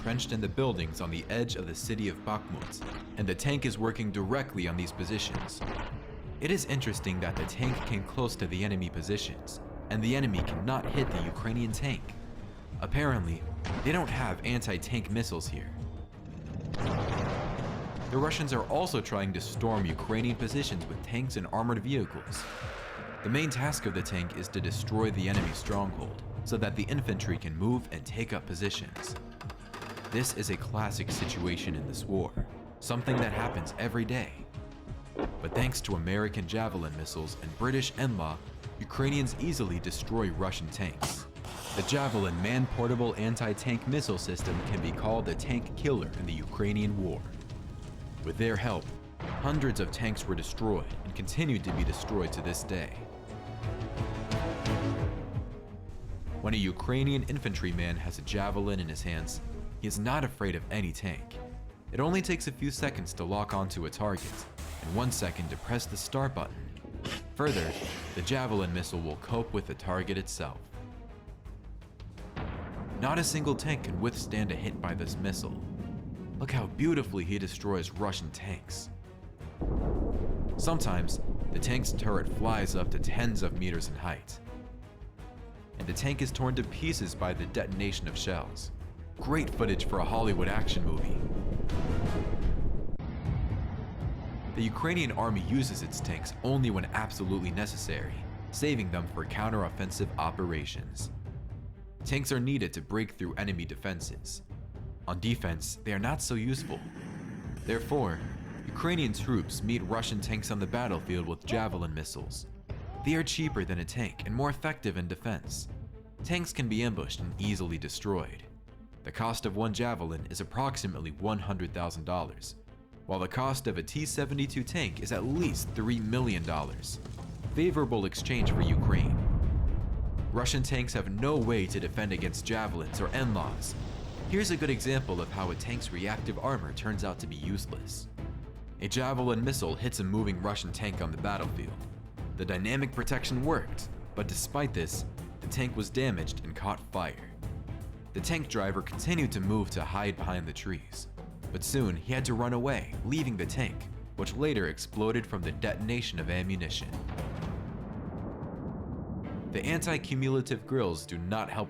entrenched in the buildings on the edge of the city of Bakhmut, and the tank is working directly on these positions. It is interesting that the tank came close to the enemy positions, and the enemy cannot hit the Ukrainian tank. Apparently, they don't have anti-tank missiles here. The Russians are also trying to storm Ukrainian positions with tanks and armored vehicles. The main task of the tank is to destroy the enemy's stronghold, so that the infantry can move and take up positions. This is a classic situation in this war, something that happens every day. But thanks to American Javelin missiles and British NLAW, Ukrainians easily destroy Russian tanks. The Javelin man-portable anti-tank missile system can be called the tank killer in the Ukrainian war. With their help, hundreds of tanks were destroyed and continue to be destroyed to this day. When a Ukrainian infantryman has a javelin in his hands, he is not afraid of any tank. It only takes a few seconds to lock onto a target, and 1 second to press the start button. Further, the javelin missile will cope with the target itself. Not a single tank can withstand a hit by this missile. Look how beautifully he destroys Russian tanks. Sometimes, the tank's turret flies up to tens of meters in height, and the tank is torn to pieces by the detonation of shells. Great footage for a Hollywood action movie. The Ukrainian army uses its tanks only when absolutely necessary, saving them for counter-offensive operations. Tanks are needed to break through enemy defenses. On defense, they are not so useful. Therefore, Ukrainian troops meet Russian tanks on the battlefield with Javelin missiles. They are cheaper than a tank and more effective in defense. Tanks can be ambushed and easily destroyed. The cost of one Javelin is approximately $100,000, while the cost of a T-72 tank is at least $3 million. Favorable exchange for Ukraine. Russian tanks have no way to defend against Javelins or NLAWs. Here's a good example of how a tank's reactive armor turns out to be useless. A Javelin missile hits a moving Russian tank on the battlefield. The dynamic protection worked, but despite this, the tank was damaged and caught fire. The tank driver continued to move to hide behind the trees, but soon he had to run away, leaving the tank, which later exploded from the detonation of ammunition. The anti-cumulative grills do not help